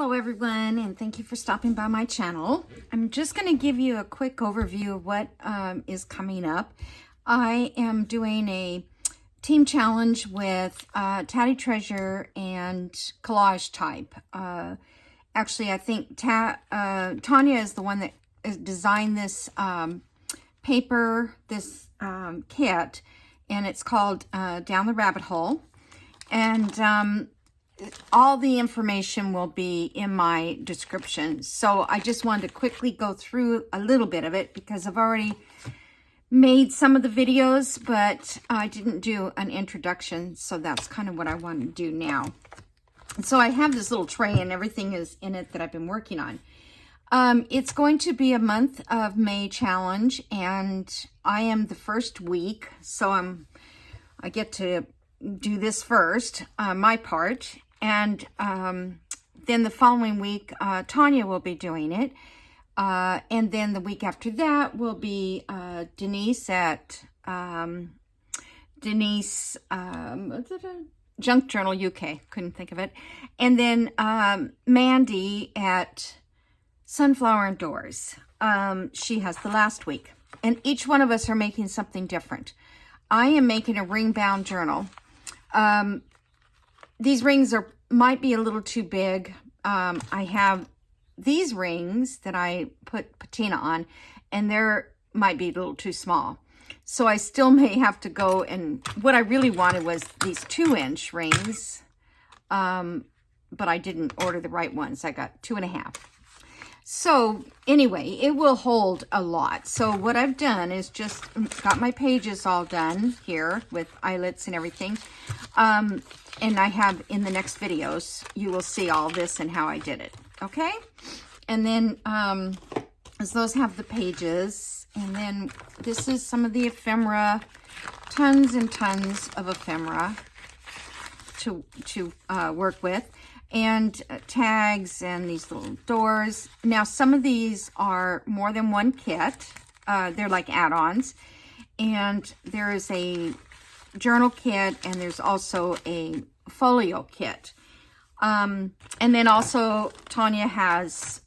Hello everyone, and thank you for stopping by my channel. I'm just going to give you a quick overview of what is coming up. I am doing a team challenge with Tatty Treasure and Collage type. Actually, I think Tanya is the one that has designed this paper, this kit, and it's called Down the Rabbit Hole. And all the information will be in my description. So I just wanted to quickly go through a little bit of it because I've already made some of the videos, but I didn't do an introduction. So that's kind of what I want to do now. And so I have this little tray and everything is in it that I've been working on. It's going to be a month of May challenge, and I am the first week. So I get to do this first, my part. And then the following week, Tanya will be doing it. And then the week after that will be Denise at Junk Journal UK. Couldn't think of it. And then Mandy at Sunflower and Dors. She has the last week. And each one of us are making something different. I am making a ring-bound journal. These rings might be a little too big. I have these rings that I put patina on, and they're might be a little too small. So I still may have to go, and what I really wanted was these 2-inch rings, but I didn't order the right ones. I got 2.5. So anyway, it will hold a lot. So what I've done is just got my pages all done here with eyelets and everything. And I have in the next videos, you will see all this and how I did it. Okay. And then, as those have the pages, and then this is some of the ephemera, tons and tons of ephemera to work with, and tags and these little doors. Now, some of these are more than one kit. They're like add-ons, and there is a journal kit, and there's also a folio kit. And then also Tanya has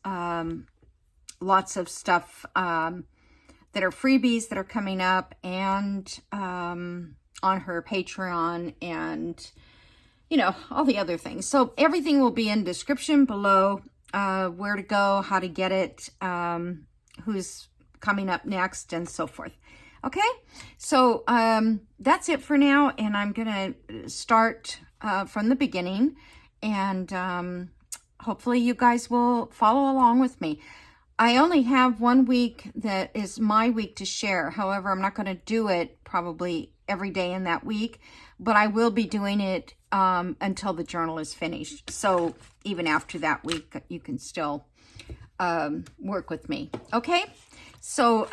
lots of stuff that are freebies that are coming up, and on her Patreon, and you know, all the other things. So everything will be in description below, where to go, how to get it, who's coming up next, and so forth. Okay, so that's it for now, and I'm gonna start from the beginning, and hopefully you guys will follow along with me. I only have 1 week that is my week to share. However, I'm not going to do it probably every day in that week, but I will be doing it until the journal is finished. So even after that week, you can still work with me. Okay, so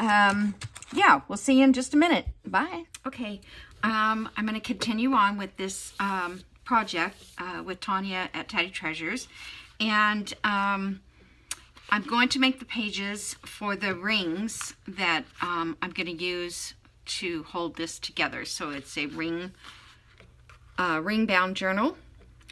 yeah, we'll see you in just a minute. Bye. Okay, I'm going to continue on with this project with Tanya at Tatty Treasures, and I'm going to make the pages for the rings that I'm going to use to hold this together. So it's a ring-bound journal.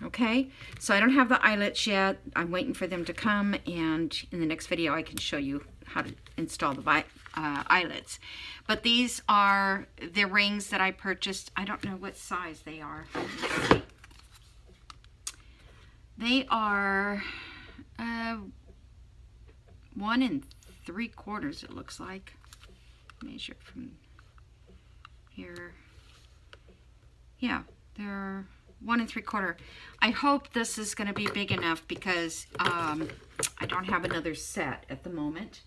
Okay, so I don't have the eyelets yet. I'm waiting for them to come, and in the next video I can show you how to install the eyelets. But these are the rings that I purchased. I don't know what size they are. They are 1 3/4, it looks like. Measure it from here. Yeah, they're 1 3/4. I hope this is going to be big enough because I don't have another set at the moment.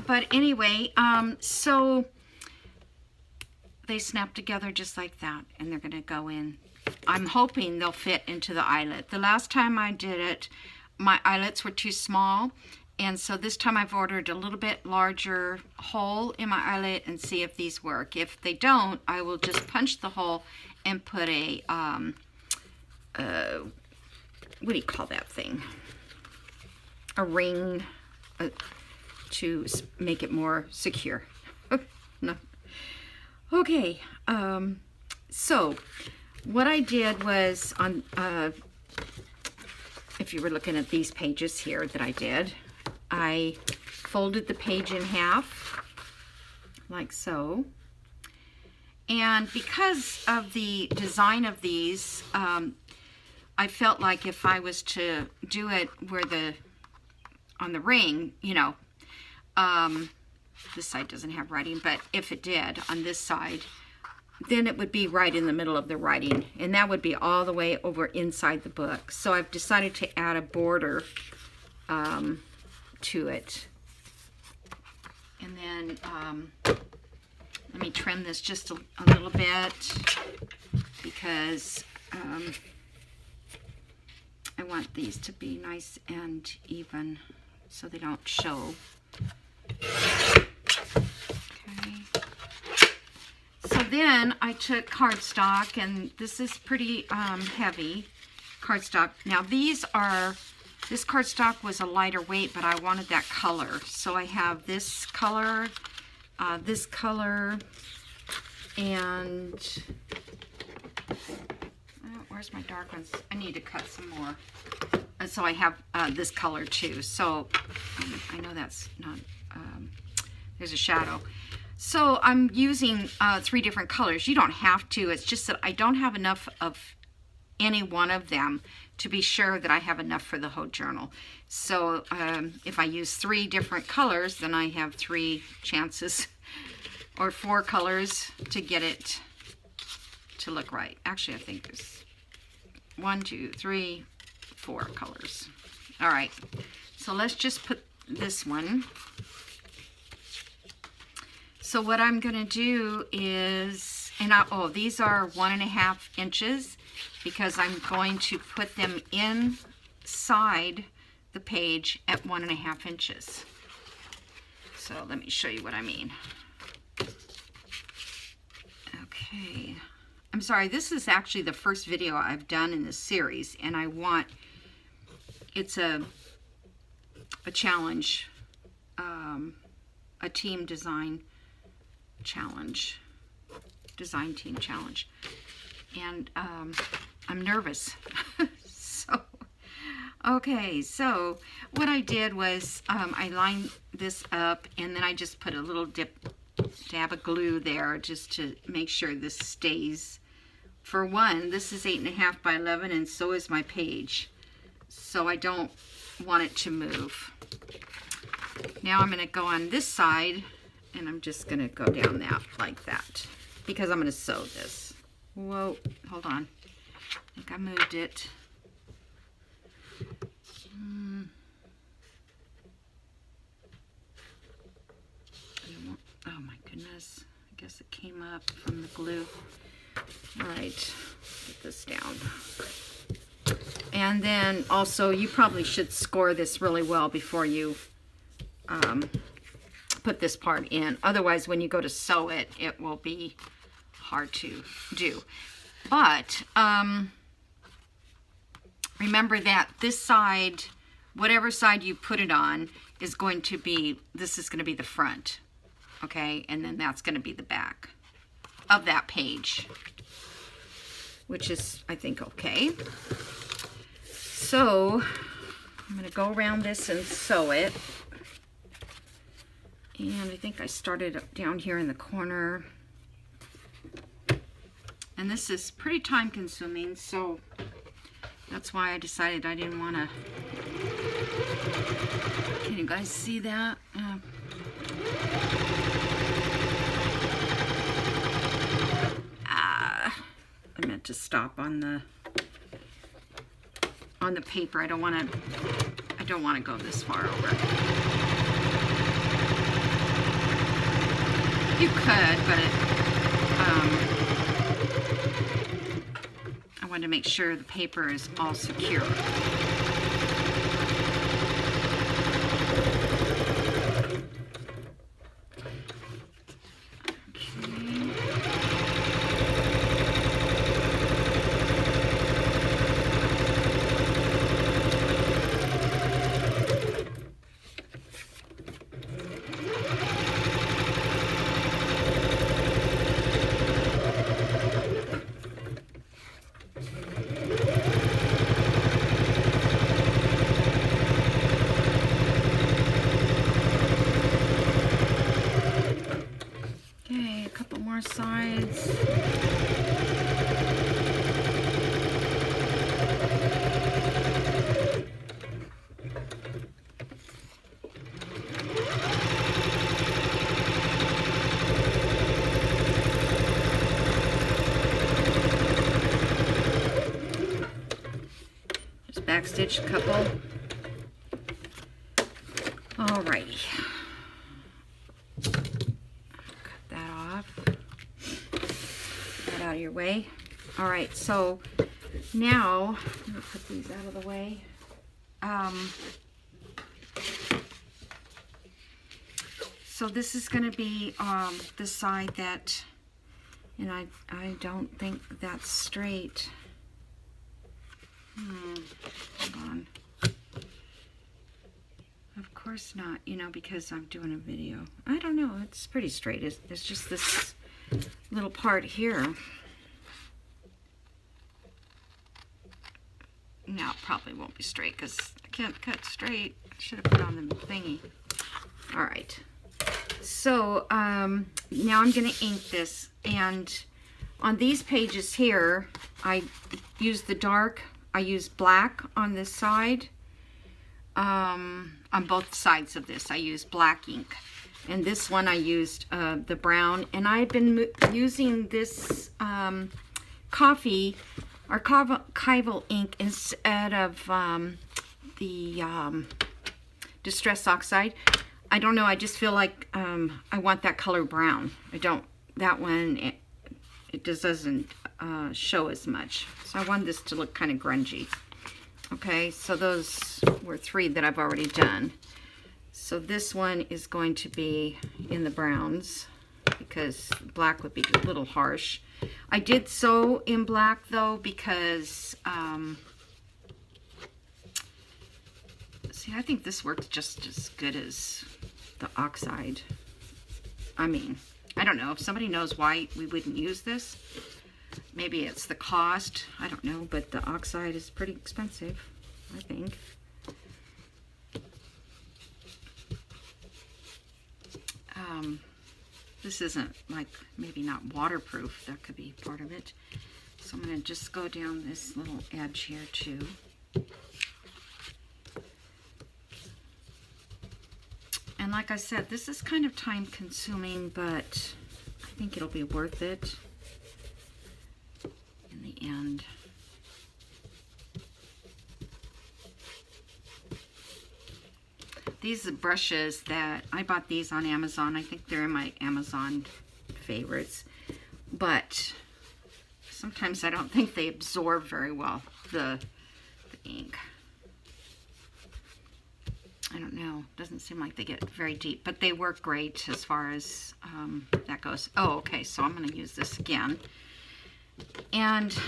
But anyway, so they snap together just like that, and they're going to go in. I'm hoping they'll fit into the eyelet. The last time I did it, my eyelets were too small, and so this time I've ordered a little bit larger hole in my eyelet and see if these work. If they don't, I will just punch the hole and put a what do you call that thing? A ring to make it more secure. No. Okay, so what I did was on if you were looking at these pages here that I did, I folded the page in half, like so. And because of the design of these, I felt like if I was to do it where on the ring, you know, this side doesn't have writing, but if it did on this side, then it would be right in the middle of the writing, and that would be all the way over inside the book. So I've decided to add a border to it. And then let me trim this just a little bit, because I want these to be nice and even so they don't show. Okay. So then I took cardstock, and this is pretty heavy cardstock. Now this cardstock was a lighter weight, but I wanted that color. So I have this color, and where's my dark ones? I need to cut some more. And so I have this color too. So I know that's not, there's a shadow. So I'm using 3 different colors. You don't have to. It's just that I don't have enough of any one of them to be sure that I have enough for the whole journal. So if I use 3 different colors, then I have 3 chances, or 4 colors, to get it to look right. Actually, I think there's 1, 2, 3, 4 colors. All right, so let's just put this one. So what I'm going to do is, these are 1.5 inches, because I'm going to put them inside the page at 1.5 inches. So let me show you what I mean. Okay. I'm sorry, this is actually the first video I've done in this series, and it's a challenge, a team design challenge, design team challenge, and I'm nervous. Okay, so what I did was I lined this up, and then I just put a little dab of glue there just to make sure this stays. For one, this is 8.5 by 11, and so is my page, so I don't want it to move. Now I'm going to go on this side, and I'm just going to go down that like that, because I'm going to sew this. Whoa, hold on. I think I moved it. Oh my goodness. I guess it came up from the glue. All right, get this down. And then also, you probably should score this really well before you put this part in. Otherwise, when you go to sew it, it will be hard to do. But remember that this side, whatever side you put it on, is going to be, this is going to be the front, okay? And then that's going to be the back of that page, which is, I think, okay. So I'm going to go around this and sew it. And I think I started down here in the corner. And this is pretty time consuming, so that's why I decided I didn't want to. Can you guys see that? I meant to stop on the paper. I don't want to go this far over. You could, but I wanted to make sure the paper is all secure. backstitch a couple. Alrighty. Cut that off. Get that out of your way. Alright, so now, I'm going to put these out of the way. So this is going to be the side that, and I don't think that's straight. Hold on. Of course not, you know, because I'm doing a video. I don't know, it's pretty straight. It's just this little part here. No, it probably won't be straight because I can't cut straight. I should have put on the thingy. All right. So now I'm going to ink this, and on these pages here, I use the dark. I use black on this side. On both sides of this, I use black ink. And this one I used the brown. And I've been using this coffee, archival ink, instead of the Distress Oxide. I don't know, I just feel like I want that color brown. I don't, that one, it just doesn't show as much. So I want this to look kind of grungy. Okay, so those were 3 that I've already done. So this one is going to be in the browns because black would be a little harsh. I did sew in black though because, see, I think this works just as good as the oxide. I mean, I don't know if somebody knows why we wouldn't use this. Maybe it's the cost, I don't know, but the oxide is pretty expensive, I think. This isn't, like, maybe not waterproof. That could be part of it. So I'm going to just go down this little edge here too. And like I said, this is kind of time consuming, but I think it'll be worth it in the end. These are brushes that I bought these on Amazon. I think they're in my Amazon favorites, but sometimes I don't think they absorb very well the ink. I don't know, doesn't seem like they get very deep, but they work great as far as that goes. Oh, okay, so I'm going to use this again. And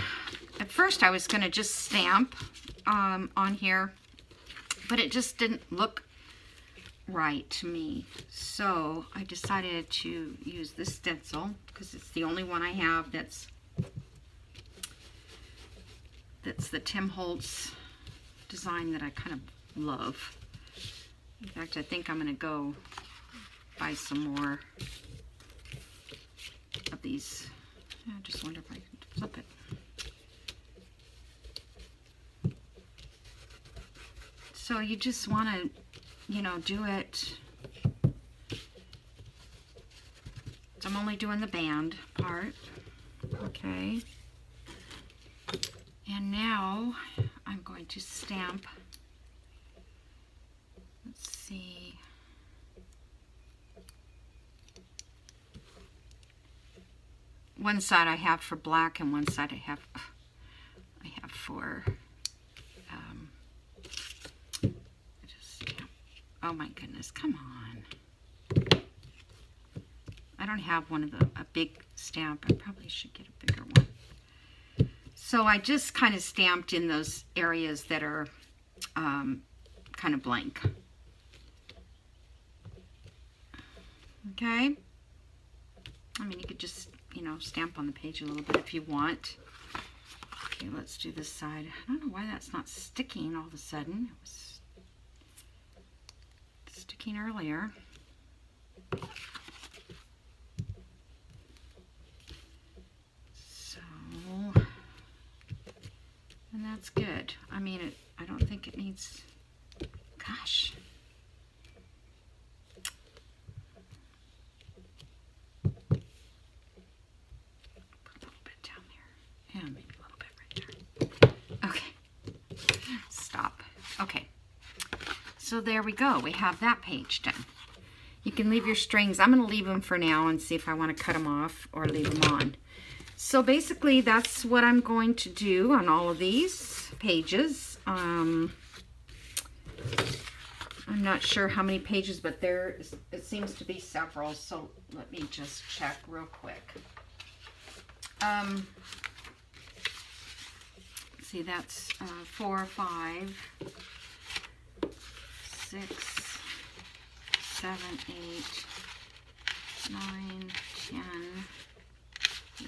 at first I was going to just stamp on here, but it just didn't look right to me. So I decided to use this stencil because it's the only one I have that's the Tim Holtz design that I kind of love. In fact, I think I'm going to go buy some more of these. I just wonder if I can flip it. So you just want to, you know, do it. So I'm only doing the band part. Okay. And now I'm going to stamp. Let's see. One side I have for black and one side I have for oh my goodness, come on. I don't have one of a big stamp. I probably should get a bigger one. So I just kind of stamped in those areas that are kind of blank. Okay. I mean, you could just, you know, stamp on the page a little bit if you want. Okay, let's do this side. I don't know why that's not sticking all of a sudden. It was sticking earlier. So, and that's good. I mean, I don't think it needs, gosh. Put a little bit down there. And maybe a little bit right there. Okay. Stop. Okay, so there we go. We have that page done. You can leave your strings. I'm going to leave them for now and see if I want to cut them off or leave them on. So basically, that's what I'm going to do on all of these pages. I'm not sure how many pages, but it seems to be several. So let me just check real quick. See, that's 4, 5, 6, 7, 8, 9, 10,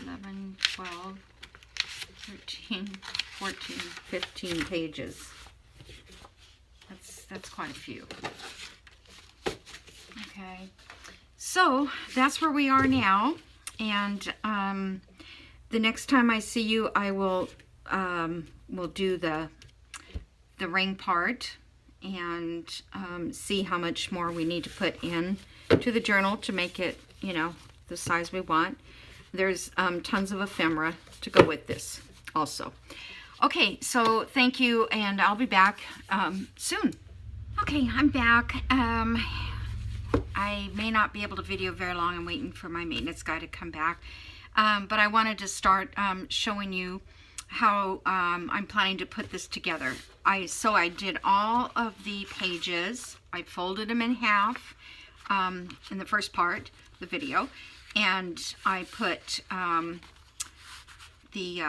11, 12, 13, 14, 15 pages. That's quite a few. Okay, so that's where we are now, and the next time I see you, I will we'll do the ring part and see how much more we need to put in to the journal to make it, you know, the size we want. There's tons of ephemera to go with this also. Okay, so thank you, and I'll be back soon. Okay, I'm back. I may not be able to video very long. I'm waiting for my maintenance guy to come back. But I wanted to start showing you how I'm planning to put this together. So I did all of the pages. I folded them in half in the first part, the video, and I put the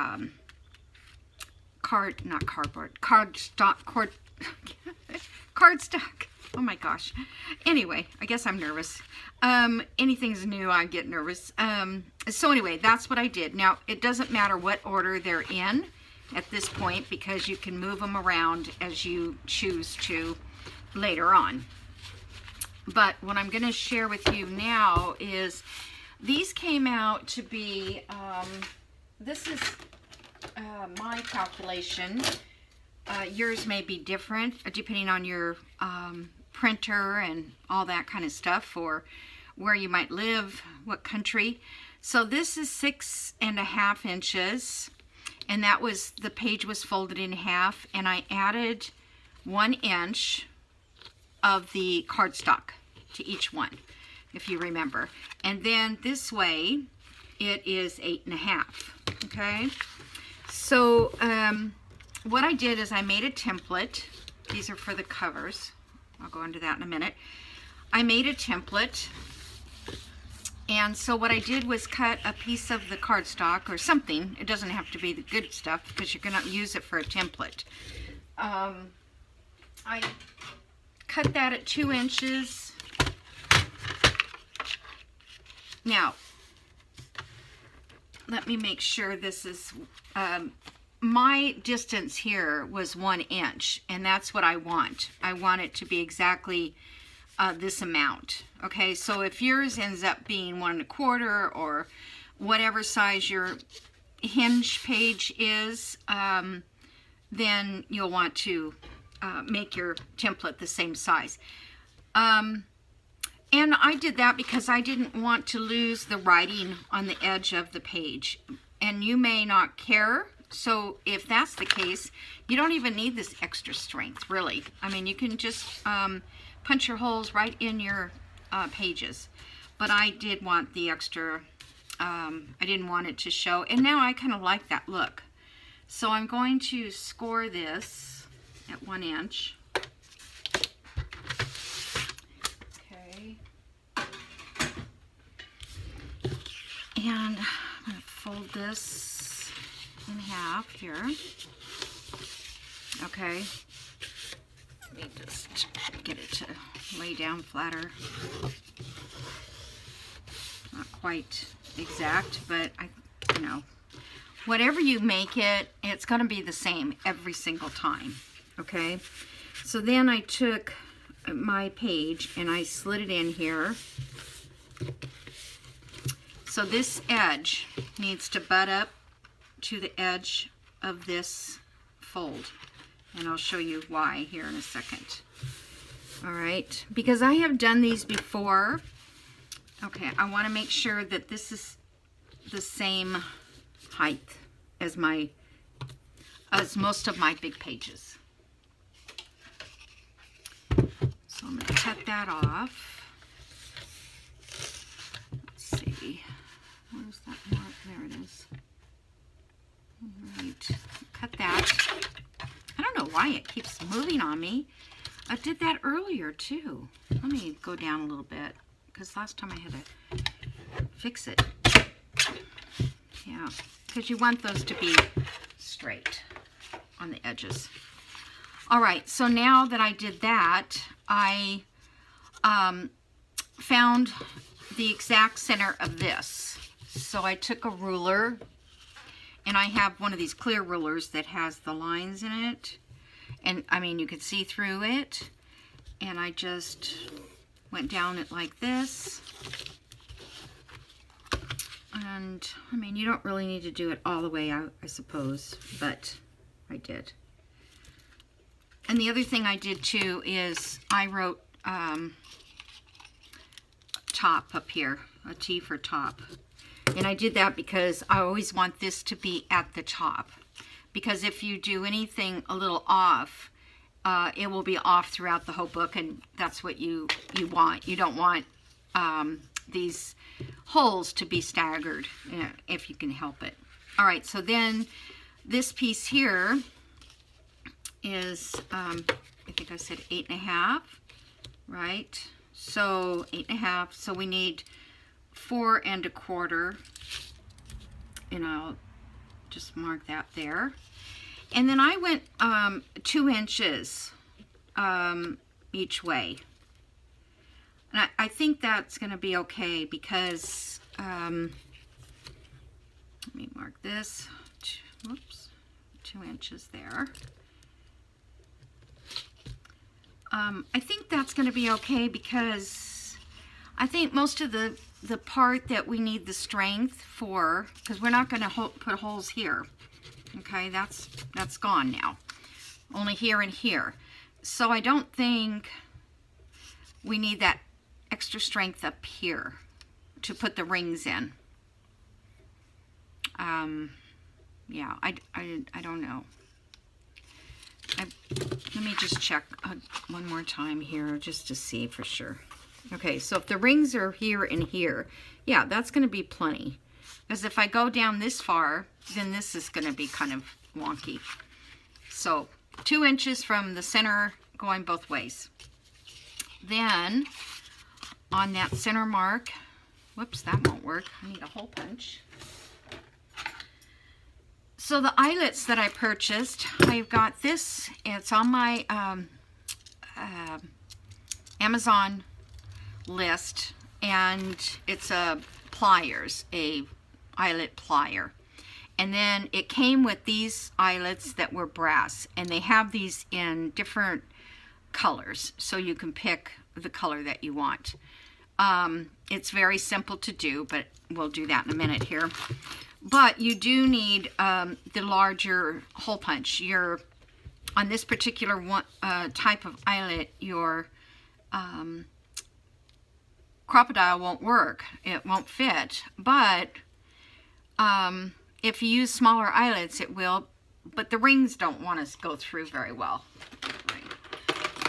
cardstock. Oh my gosh. Anyway, I guess I'm nervous. Anything's new, I get nervous. So anyway, that's what I did. Now, it doesn't matter what order they're in at this point because you can move them around as you choose to later on. But what I'm going to share with you now is these came out to be, this is my calculation. Yours may be different depending on your printer and all that kind of stuff, or where you might live, what country. So this is 6.5 inches, and that was, the page was folded in half, and I added 1 inch of the cardstock to each one, if you remember. And then this way it is 8.5. Okay, so what I did is I made a template. These are for the covers. I'll go into that in a minute. I made a template, and so what I did was cut a piece of the cardstock or something. It doesn't have to be the good stuff because you're going to use it for a template. I cut that at 2 inches. Now, let me make sure this is, my distance here was 1 inch, and that's what I want. I want it to be exactly this amount. Okay, so if yours ends up being 1 1/4 or whatever size your hinge page is, then you'll want to make your template the same size. And I did that because I didn't want to lose the writing on the edge of the page. And you may not care. So if that's the case, you don't even need this extra strength, really. I mean, you can just punch your holes right in your pages. But I did want the extra, I didn't want it to show. And now I kind of like that look. So I'm going to score this at 1 inch. Okay. And I'm going to fold this in half here. Okay. Let me just get it to lay down flatter. Not quite exact, but you know, whatever you make it, it's going to be the same every single time. Okay. So then I took my page and I slid it in here. So this edge needs to butt up to the edge of this fold, and I'll show you why here in a second. All right, because I have done these before. Okay, I want to make sure that this is the same height as most of my big pages. So I'm going to cut that off. Let's see. Where's that mark? There it is. All right. Cut that. I don't know why it keeps moving on me. I did that earlier too. Let me go down a little bit because last time I had to fix it. Yeah, because you want those to be straight on the edges. All right, so now that I did that, I found the exact center of this. So I took a ruler, and I have one of these clear rulers that has the lines in it. And I mean, you could see through it. And I just went down it like this. And I mean, you don't really need to do it all the way out, I suppose, but I did. And the other thing I did too is I wrote top up here, a T for top. And I did that because I always want this to be at the top. Because if you do anything a little off, it will be off throughout the whole book, and that's what you want. You don't want these holes to be staggered, if you can help it. All right, so then this piece here is, I think I said 8.5, right? So 8.5, so we need 4 1/4, and I'll just mark that there. And then I went 2 inches each way. And I think that's going to be okay because, let me mark this, whoops, 2 inches there. I think that's going to be okay because I think most of the part that we need the strength for, because we're not going to put holes here. Okay, that's gone now. Only here and here. So I don't think we need that extra strength up here to put the rings in. Yeah, I don't know. Let me just check one more time here just to see for sure. Okay, so if the rings are here and here, yeah, that's going to be plenty. Because if I go down this far, then this is going to be kind of wonky. So 2 inches from the center going both ways. Then on that center mark, whoops, that won't work. I need a hole punch. So the eyelets that I purchased, I've got this. It's on my Amazon list, and it's a pliers, a eyelet plier. And then it came with these eyelets that were brass, and they have these in different colors, so you can pick the color that you want. It's very simple to do, but we'll do that in a minute here. But you do need the larger hole punch. On this particular one, type of eyelet, your crocodile won't work. It won't fit. But if you use smaller eyelets, it will. But the rings don't want to go through very well.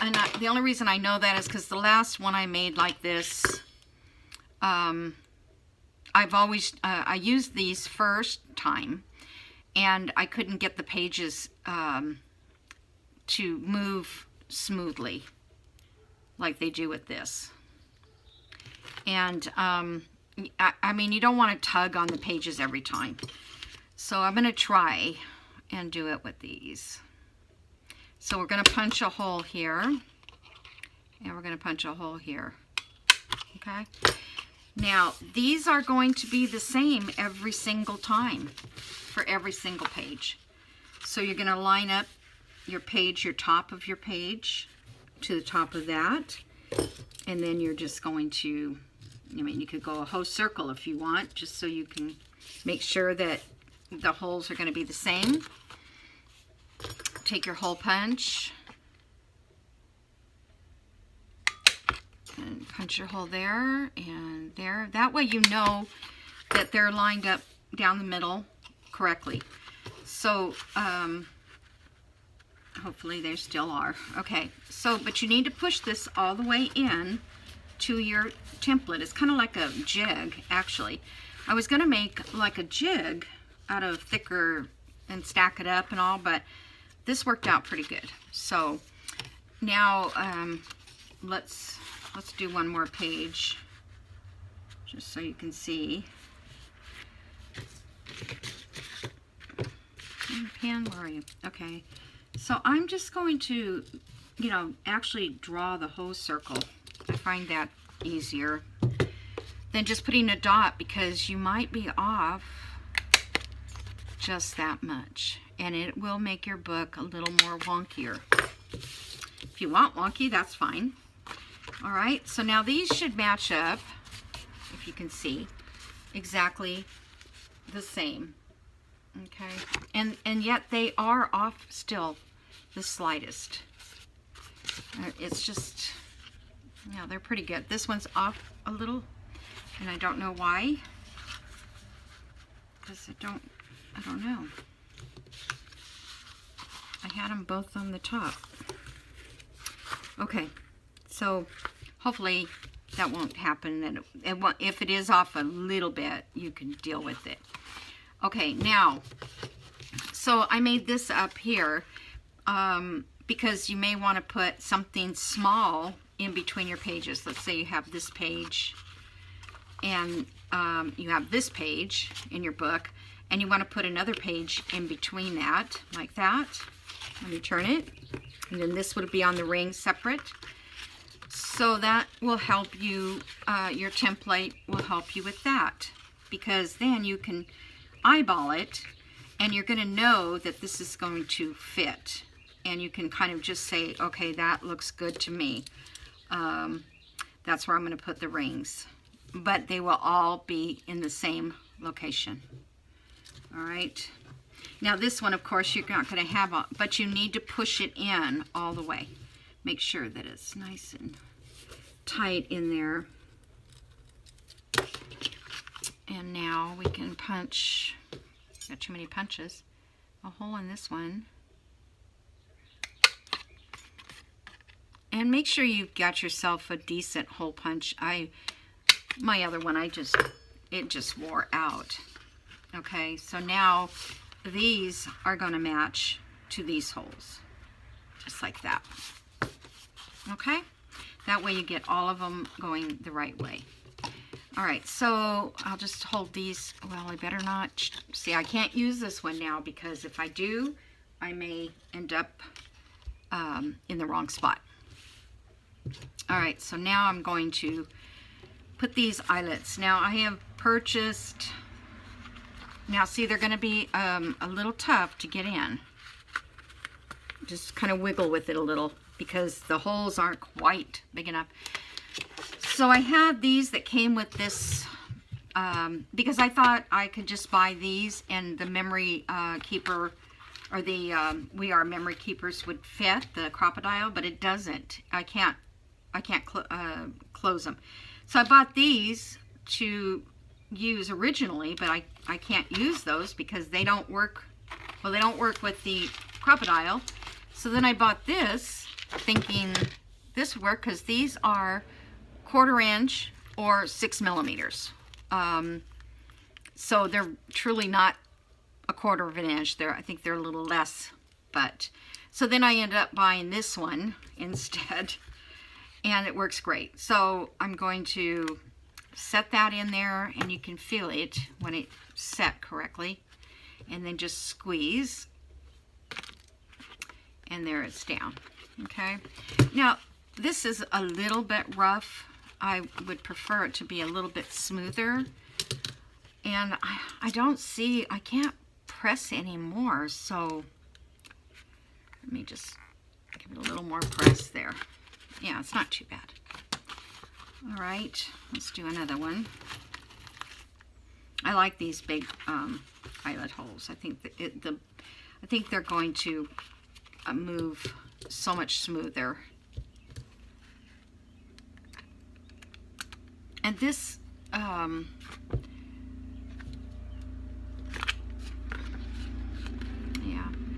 And the only reason I know that is because the last one I made like this, I've always, I used these first time, and I couldn't get the pages to move smoothly like they do with this. And I mean, you don't want to tug on the pages every time. So I'm going to try and do it with these. So we're going to punch a hole here, and we're going to punch a hole here. Okay? Now, these are going to be the same every single time for every single page. So you're going to line up your page, your top of your page to the top of that. And then you're just going to, I mean, you could go a whole circle if you want, just so you can make sure that the holes are going to be the same. Take your hole punch and punch your hole there and there. That way you know that they're lined up down the middle correctly. So Hopefully they still are. Okay, so, but you need to push this all the way in to your template. It's kind of like a jig, actually. I was going to make like a jig out of thicker and stack it up and all, but this worked out pretty good. So now let's do one more page just so you can see. Pen, where are you? Okay, so I'm just going to, you know, actually draw the whole circle. I find that easier than just putting a dot, because you might be off just that much, and it will make your book a little more wonkier. If you want wonky, that's fine. All right, so now these should match up, if you can see, exactly the same. Okay, and yet they are off still the slightest. It's just, yeah, they're pretty good. This one's off a little, and I don't know why, because I don't know. I had them both on the top. Okay, so hopefully that won't happen. That it won't, if it is off a little bit, you can deal with it. Okay, now, so I made this up here because you may want to put something small in between your pages. Let's say you have this page and you have this page in your book, and you want to put another page in between that, like that. Let me turn it, and then this would be on the ring separate. So that will help you, your template will help you with that, because then you can eyeball it and you're going to know that this is going to fit, and you can kind of just say, okay, that looks good to me. That's where I'm going to put the rings, but they will all be in the same location. All right, now this one, of course, you're not going to have, but you need to push it in all the way. Make sure that it's nice and tight in there. And now we can punch, got too many punches, a hole in this one. And make sure you've got yourself a decent hole punch. My other one, it just wore out. Okay, so now these are gonna match to these holes, just like that. Okay, that way you get all of them going the right way. All right, so I'll just hold these. Well, I better not. See, I can't use this one now, because if I do, I may end up in the wrong spot. All right, so now I'm going to put these eyelets. Now I have purchased, now see, they're going to be a little tough to get in. Just kind of wiggle with it a little, because the holes aren't quite big enough. So I have these that came with this, because I thought I could just buy these and the memory keeper, or the We Are Memory Keepers would fit the crocodile, but it doesn't. I can't close them. So I bought these to use originally, but I can't use those because they don't work. Well, they don't work with the crocodile. So then I bought this thinking this would work, because these are 1/4 inch or 6 millimeters. So they're truly not a 1/4 inch. I think they're a little less, but so then I ended up buying this one instead, and it works great. So I'm going to set that in there, and you can feel it when it's set correctly, and then just squeeze, and there it's down. Okay, now this is a little bit rough. I would prefer it to be a little bit smoother, and I don't see, I can't press anymore, so let me just give it a little more press there. Yeah, it's not too bad. All right, let's do another one. I like these big eyelet holes. I think I think they're going to move so much smoother. And this, yeah,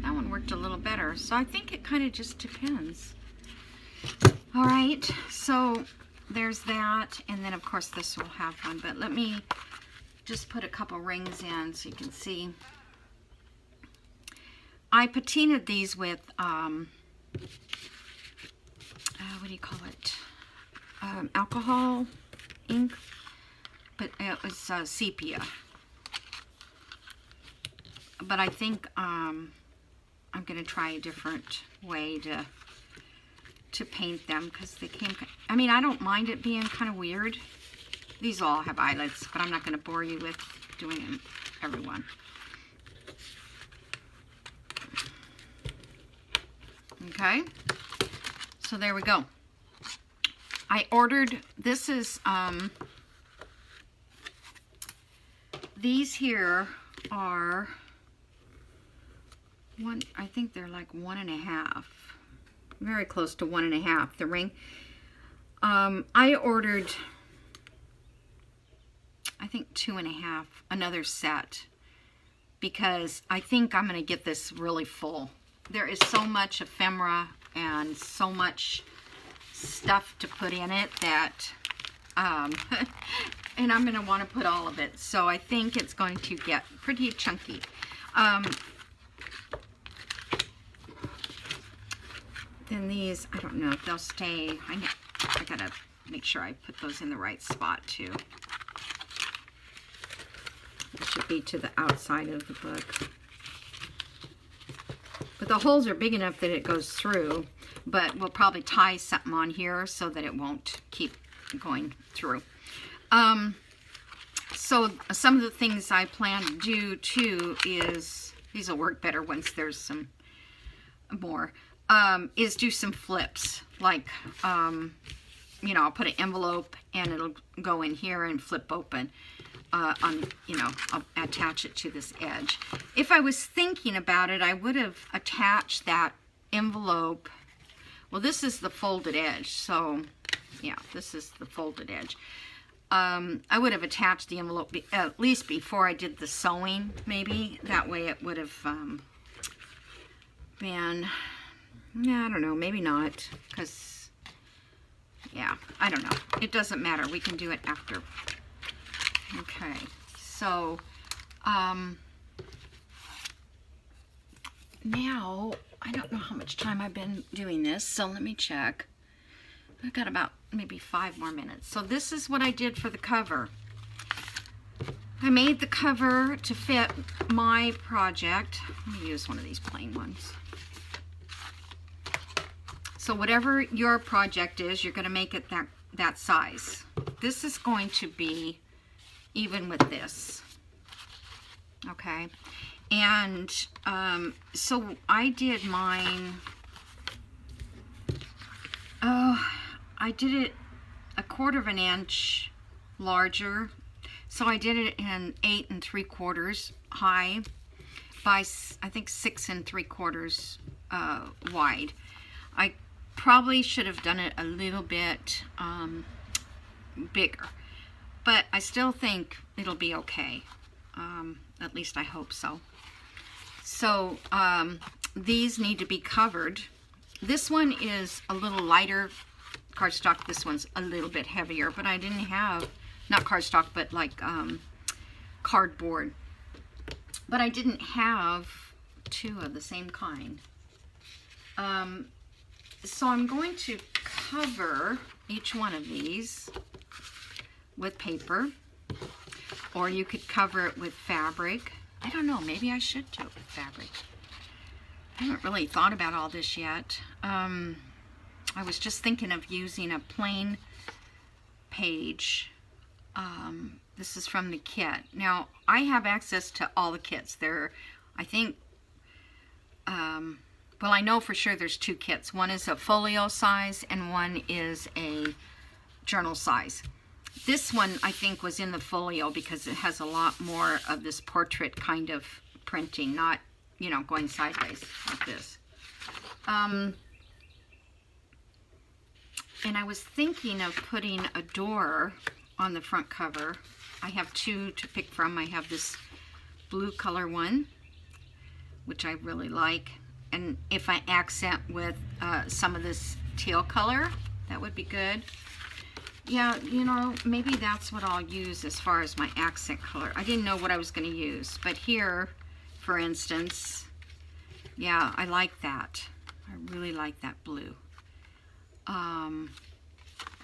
that one worked a little better. So I think it kind of just depends. All right, so there's that, and then of course this will have one, but let me just put a couple rings in so you can see. I patinaed these with, what do you call it? Alcohol ink, but it was sepia. But I think I'm going to try a different way to paint them, because they came, I mean, I don't mind it being kind of weird. These all have eyelets, but I'm not going to bore you with doing every one. Okay, so there we go. I ordered, this is, these here are one, I think they're like 1.5, very close to 1.5, the ring. I ordered, I think 2.5, another set, because I think I'm going to get this really full. There is so much ephemera and so much stuff to put in it that, and I'm going to want to put all of it. So I think it's going to get pretty chunky. Then these, I don't know if they'll stay. I gotta make sure I put those in the right spot too. It should be to the outside of the book. But the holes are big enough that it goes through, but we'll probably tie something on here so that it won't keep going through. So some of the things I plan to do too is, these will work better once there's some more, is do some flips. Like, you know, I'll put an envelope and it'll go in here and flip open. You know, I'll attach it to this edge. If I was thinking about it, I would have attached that envelope. Well, this is the folded edge, so yeah, this is the folded edge. I would have attached the envelope at least before I did the sewing, maybe. That way it would have been, yeah, I don't know, maybe not, because, yeah, I don't know. It doesn't matter. We can do it after. Okay, so now I don't know how much time I've been doing this, so let me check. I've got about maybe 5 more minutes. So this is what I did for the cover. I made the cover to fit my project. Let me use one of these plain ones. So whatever your project is, you're going to make it that size. This is going to be even with this, okay? And so I did mine, I did it 1/4 inch larger, so I did it in 8 3/4 high by, I think, 6 3/4 wide. I probably should have done it a little bit bigger, but I still think it'll be okay. At least I hope so. So these need to be covered. This one is a little lighter cardstock. This one's a little bit heavier, but I didn't have, not cardstock, but like cardboard. But I didn't have 2 of the same kind. So I'm going to cover each one of these with paper, or you could cover it with fabric. I don't know, maybe I should do it with fabric. I haven't really thought about all this yet. I was just thinking of using a plain page. This is from the kit. Now, I have access to all the kits. There, I think, well, I know for sure there's 2 kits. One is a folio size and one is a journal size. This one, I think, was in the folio because it has a lot more of this portrait kind of printing, not, you know, going sideways like this. And I was thinking of putting a door on the front cover. I have 2 to pick from. I have this blue color one, which I really like, and if I accent with some of this teal color, that would be good. Yeah, you know, maybe that's what I'll use as far as my accent color. I didn't know what I was going to use, but here, for instance, yeah, I like that. I really like that blue.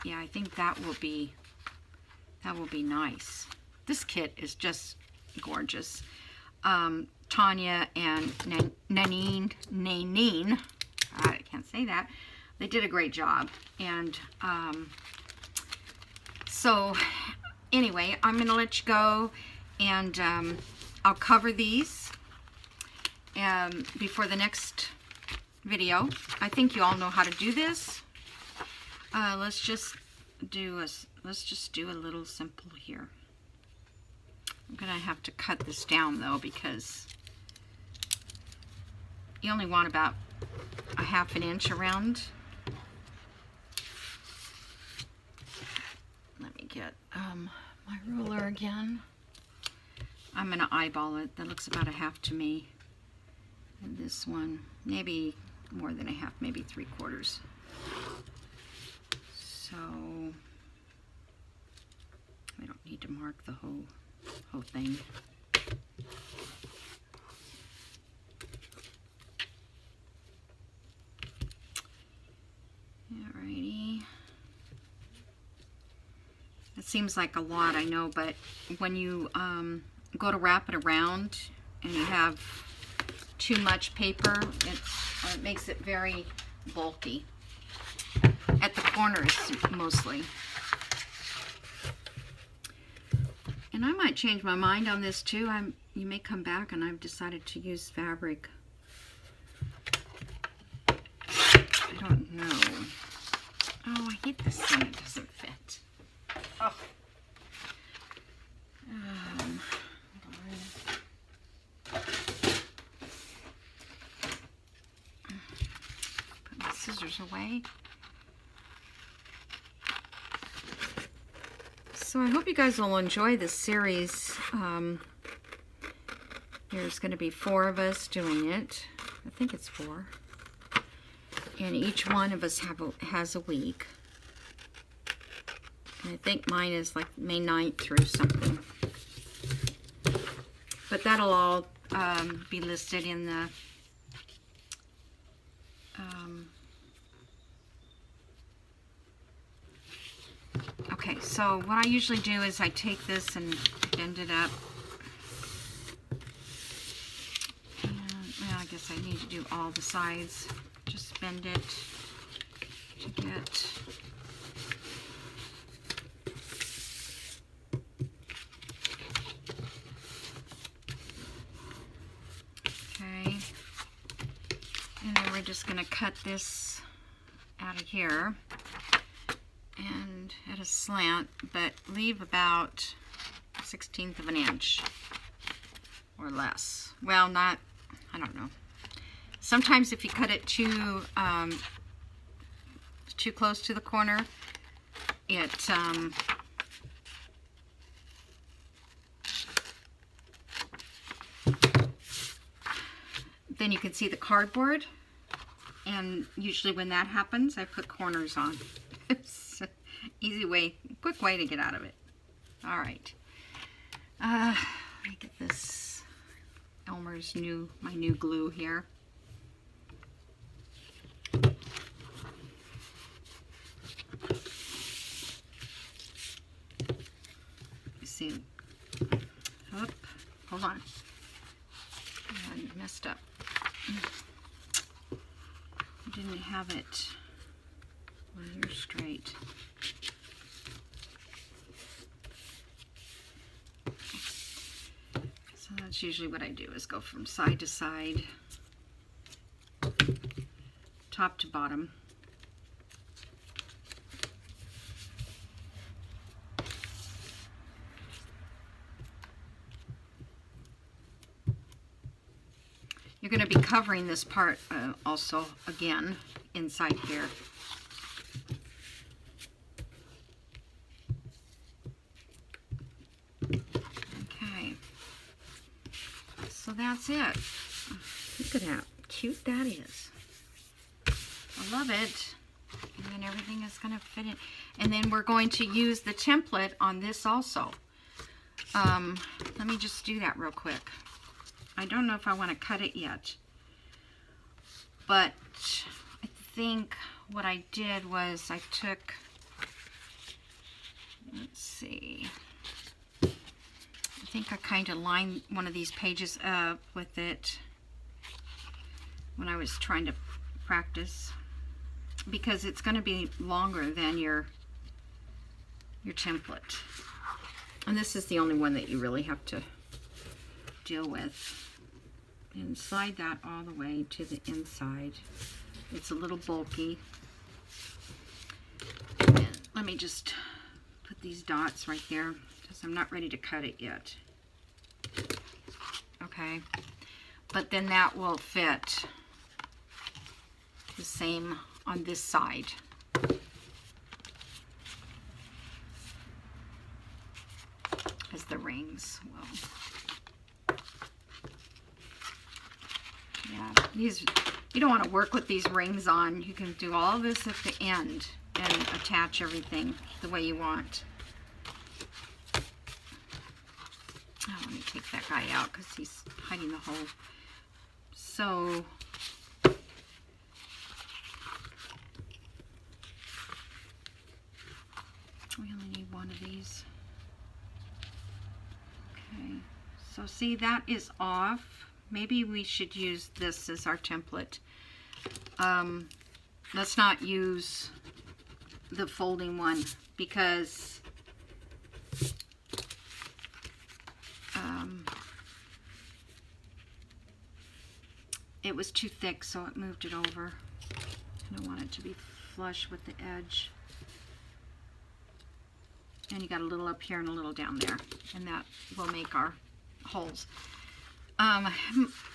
Yeah, I think that will be nice. This kit is just gorgeous. Tanya and Nanine, I can't say that. They did a great job. And so anyway, I'm gonna let you go, and I'll cover these before the next video. I think you all know how to do this. Let's just do a little simple here. I'm gonna have to cut this down though, because you only want about a ½ inch around. Let me get my ruler again. I'm gonna eyeball it. That looks about a half to me. And this one, maybe more than a half, maybe 3/4. So I don't need to mark the whole thing. Alrighty. It seems like a lot, I know, but when you go to wrap it around and you have too much paper, it makes it very bulky. At the corners, mostly. And I might change my mind on this too. You may come back and I've decided to use fabric. I don't know. Oh, I hate this thing. It doesn't fit. Oh. Put my scissors away. So I hope you guys will enjoy this series. There's going to be 4 of us doing it. I think it's 4. And each one of us has a week. And I think mine is like May 9th through something. But that'll all be listed in the okay, so what I usually do is I take this and bend it up. And, well, I guess I need to do all the sides. Just bend it to get okay. And then we're just going to cut this out of here and at a slant, but leave about 1/16 of an inch or less. Well, not, I don't know. Sometimes if you cut it too close to the corner, it then you can see the cardboard, and usually when that happens, I put corners on. It's an easy way, quick way to get out of it. All right. Let me get this Elmer's my new glue here. You see, oop, hold on. I messed up. I didn't have it well, you're straight. So that's usually what I do, is go from side to side, top to bottom. You're going to be covering this part also again inside here. Okay, so that's it. Look at that, cute that is. I love it. And then everything is going to fit in. And then we're going to use the template on this also. Let me just do that real quick. I don't know if I want to cut it yet. But I think what I did was I took, let's see, I think I kind of lined one of these pages up with it when I was trying to practice, because it's going to be longer than your template. And this is the only one that you really have to deal with. And slide that all the way to the inside. It's a little bulky. And let me just put these dots right there because I'm not ready to cut it yet. Okay. But then that will fit the same on this side. As the rings will. Yeah, these, you don't want to work with these rings on. You can do all this at the end and attach everything the way you want. Oh, let me take that guy out because he's hiding the hole. So, we only need one of these. Okay, so see, that is off. Maybe we should use this as our template. Let's not use the folding one because it was too thick, so it moved it over. I don't want it to be flush with the edge. And you got a little up here and a little down there, and that will make our holes.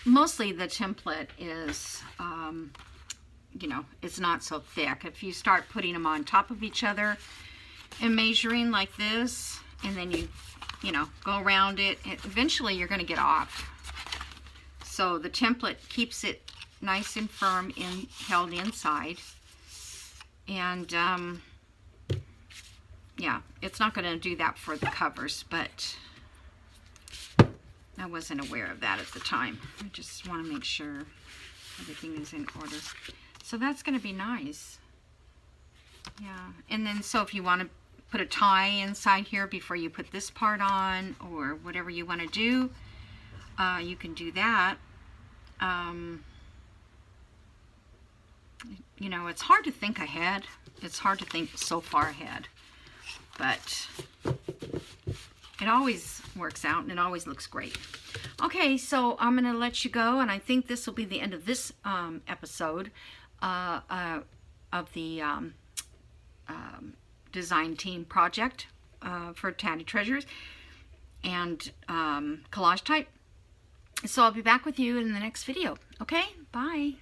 Mostly the template is, you know, it's not so thick. If you start putting them on top of each other and measuring like this, and then you know, go around it, eventually you're going to get off. So the template keeps it nice and firm and held inside. And yeah, it's not going to do that for the covers, but I wasn't aware of that at the time. I just want to make sure everything is in order. So that's going to be nice. Yeah, and then so if you want to put a tie inside here before you put this part on, or whatever you want to do, you can do that. You know, it's hard to think ahead. It's hard to think so far ahead. But it always works out and it always looks great. Okay, so I'm going to let you go, and I think this will be the end of this episode of the design team project for Tatty Treasures and collage type. So I'll be back with you in the next video. Okay, bye.